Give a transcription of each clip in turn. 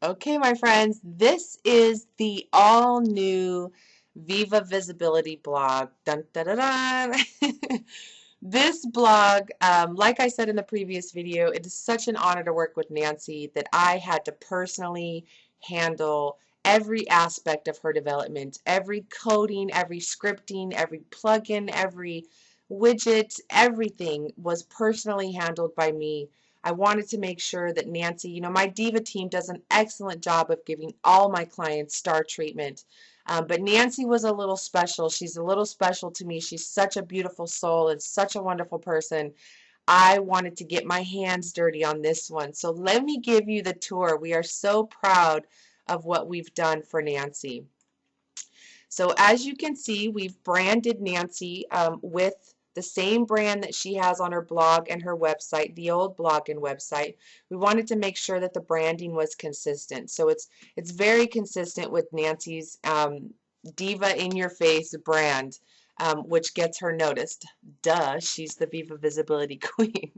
Okay, my friends, this is the all-new Viva Visibility blog. Dun, dun, dun, dun. This blog, like I said in the previous video, it is such an honor to work with Nancy that I had to personally handle every aspect of her development, every coding, every scripting, every plugin, every widget, everything was personally handled by me. I wanted to make sure that Nancy, my Diva team does an excellent job of giving all my clients star treatment. But Nancy was a little special. She's a little special to me. She's such a beautiful soul and such a wonderful person. I wanted to get my hands dirty on this one. So let me give you the tour. We are so proud of what we've done for Nancy. So as you can see, we've branded Nancy with the same brand that she has on her blog and her website, the old blog and website. We wanted to make sure that the branding was consistent. So it's very consistent with Nancy's Diva in your face brand, which gets her noticed. Duh, she's the Viva Visibility Queen.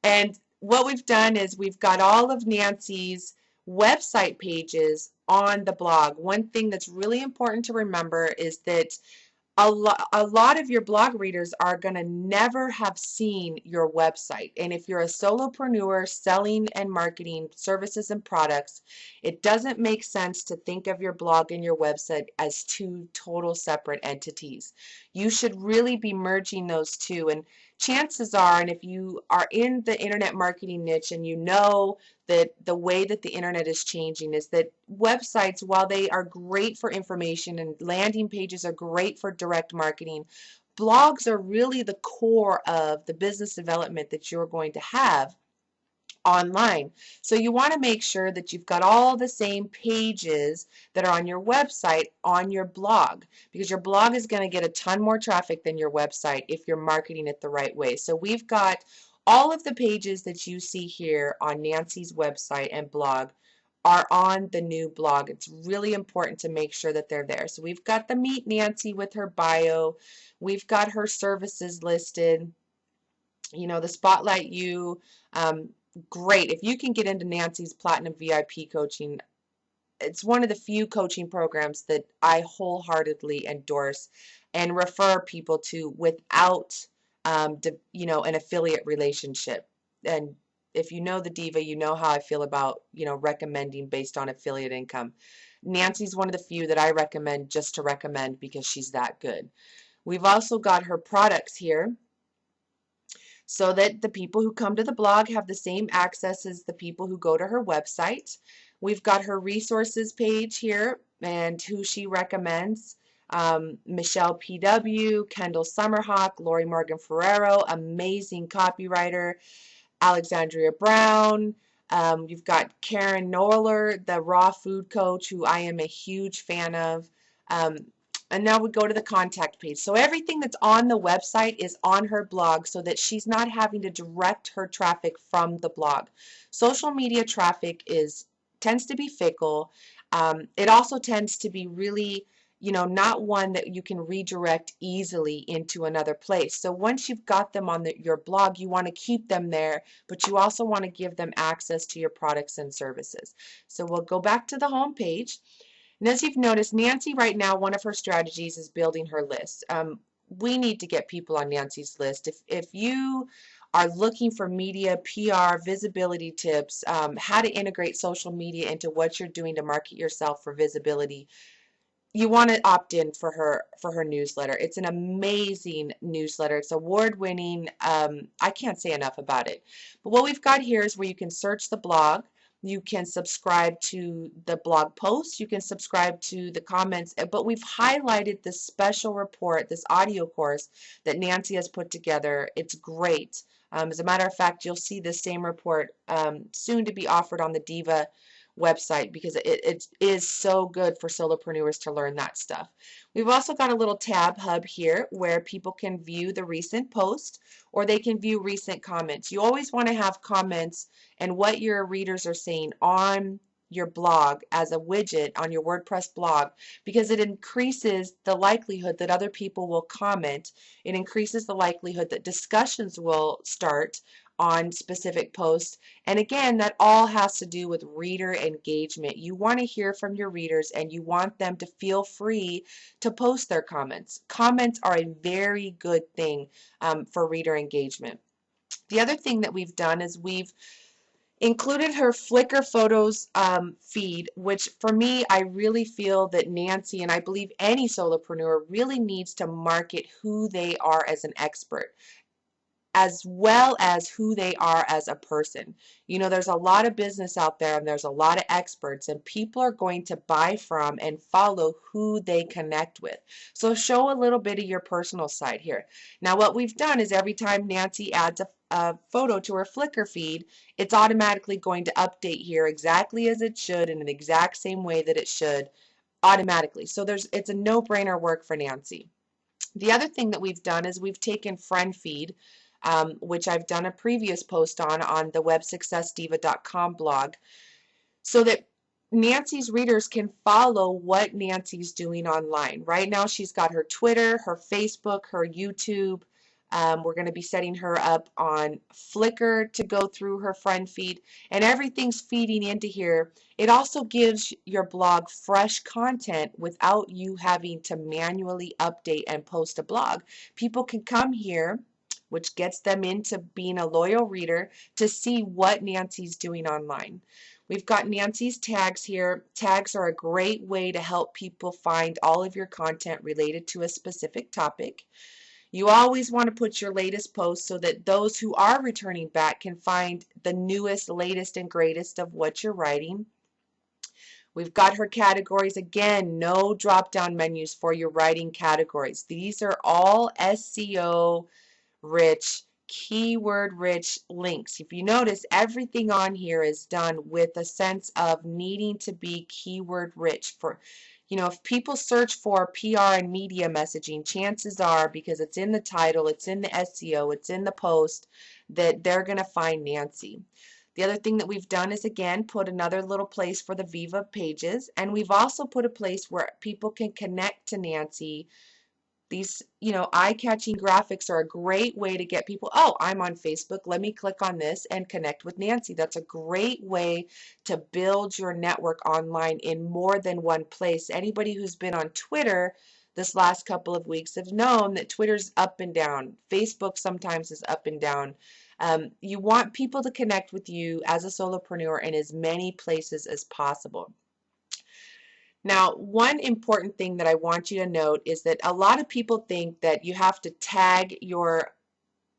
And what we've done is we've got all of Nancy's website pages on the blog. One thing that's really important to remember is that a lot of your blog readers are going to never have seen your website. And if you're a solopreneur selling and marketing services and products, it doesn't make sense to think of your blog and your website as two total separate entities. You should really be merging those two. And chances are, and if you are in the internet marketing niche and you know that the way that the internet is changing is that websites, while they are great for information and landing pages are great for direct marketing, blogs are really the core of the business development that you're going to have online. So you want to make sure that you've got all the same pages that are on your website on your blog, because your blog is going to get a ton more traffic than your website if you're marketing it the right way. So we've got all of the pages that you see here on Nancy's website and blog are on the new blog. It's really important to make sure that they're there. So we've got the Meet Nancy with her bio. We've got her services listed. The Spotlight You. Great. If you can get into Nancy's Platinum VIP coaching, it's one of the few coaching programs that I wholeheartedly endorse and refer people to without, an affiliate relationship. And if you know the Diva, you know how I feel about, recommending based on affiliate income. Nancy's one of the few that I recommend just to recommend because she's that good. We've also got her products here, so that the people who come to the blog have the same access as the people who go to her website. We've got her resources page here and who she recommends. Michelle P.W., Kendall Summerhawk, Lori Morgan Ferrero, amazing copywriter, Alexandria Brown. You've got Karen Norler, the raw food coach, who I am a huge fan of. And now we go to the contact page. So everything that's on the website is on her blog so that she's not having to direct her traffic from the blog. Social media traffic tends to be fickle. It also tends to be really, not one that you can redirect easily into another place. So once you've got them on your blog, you want to keep them there, but you also want to give them access to your products and services. So we'll go back to the home page. And as you've noticed, Nancy right now, one of her strategies is building her list. We need to get people on Nancy's list. If you are looking for media, PR, visibility tips, how to integrate social media into what you're doing to market yourself for visibility, you want to opt in for her newsletter. It's an amazing newsletter. It's award-winning. I can't say enough about it. But what we've got here is where you can search the blog. You can subscribe to the blog posts. You can subscribe to the comments. But we've highlighted this special report, this audio course that Nancy has put together. It's great. As a matter of fact, you'll see this same report soon to be offered on the Diva website because it is so good for solopreneurs to learn that stuff. We've also got a little tab hub here where people can view the recent post or they can view recent comments. You always want to have comments and what your readers are saying on your blog as a widget on your WordPress blog, because it increases the likelihood that other people will comment. It increases the likelihood that discussions will start on specific posts. And again, that all has to do with reader engagement. You want to hear from your readers and you want them to feel free to post their comments. Comments are a very good thing for reader engagement. The other thing that we've done is we've included her Flickr photos feed, which for me, I really feel that Nancy, and I believe any solopreneur, really needs to market who they are as an expert, as well as who they are as a person. You know, there's a lot of business out there and there's a lot of experts, and people are going to buy from and follow who they connect with. So show a little bit of your personal side here. Now what we've done is every time Nancy adds a photo to her Flickr feed, it's automatically going to update here exactly as it should in an exact same way that it should automatically. So it's a no-brainer work for Nancy. The other thing that we've done is we've taken friend feed, which I've done a previous post on the websuccessdiva.com blog, so that Nancy's readers can follow what Nancy's doing online. Right now she's got her Twitter, her Facebook, her YouTube. We're going to be setting her up on Flickr to go through her friend feed, and everything's feeding into here. It also gives your blog fresh content without you having to manually update and post a blog. People can come here, which gets them into being a loyal reader, to see what Nancy's doing online. We've got Nancy's tags here. Tags are a great way to help people find all of your content related to a specific topic. You always want to put your latest post so that those who are returning back can find the newest, latest, and greatest of what you're writing. We've got her categories. Again, no drop-down menus for your writing categories. These are all SEO rich, keyword rich links. If you notice, everything on here is done with a sense of needing to be keyword rich. For, you know, if people search for PR and media messaging, chances are, because it's in the title, it's in the SEO, it's in the post, that they're going to find Nancy. The other thing that we've done is, again, put another little place for the Viva pages, and we've also put a place where people can connect to Nancy. These, you know, eye-catching graphics are a great way to get people, oh, I'm on Facebook, let me click on this and connect with Nancy. That's a great way to build your network online in more than one place. Anybody who's been on Twitter this last couple of weeks have known that Twitter's up and down. Facebook sometimes is up and down. You want people to connect with you as a solopreneur in as many places as possible. Now, one important thing that I want you to note is that a lot of people think that you have to tag your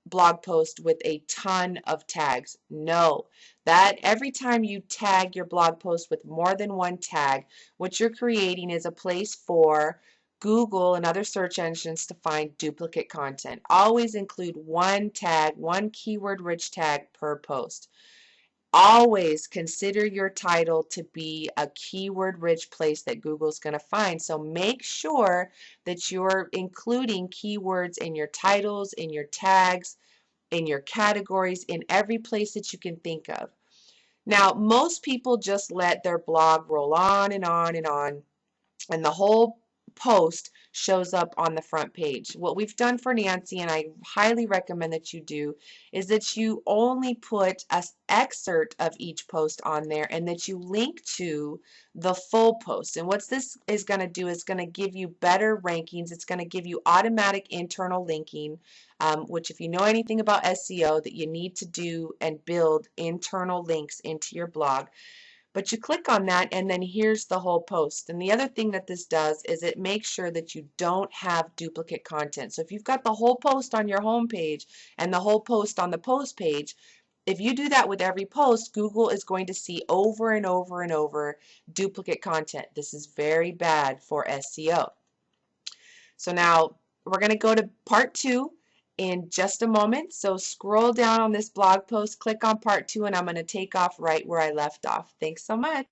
blog post with a ton of tags. No, that every time you tag your blog post with more than one tag, what you're creating is a place for Google and other search engines to find duplicate content. Always include one tag, one keyword rich tag per post. Always consider your title to be a keyword rich place that Google's going to find. So make sure that you're including keywords in your titles, in your tags, in your categories, in every place that you can think of. Now, most people just let their blog roll on and on and on, and the whole post shows up on the front page. What we've done for Nancy, and I highly recommend that you do, is that you only put an excerpt of each post on there and that you link to the full post. And what this is going to do is going to give you better rankings. It's going to give you automatic internal linking, which, if you know anything about SEO, that you need to do and build internal links into your blog. But you click on that and then here's the whole post. And the other thing that this does is it makes sure that you don't have duplicate content. So if you've got the whole post on your home page and the whole post on the post page, if you do that with every post, Google is going to see over and over and over duplicate content. This is very bad for SEO. So now we're going to go to part 2 in just a moment. So scroll down on this blog post, click on part 2, and I'm going to take off right where I left off. Thanks so much.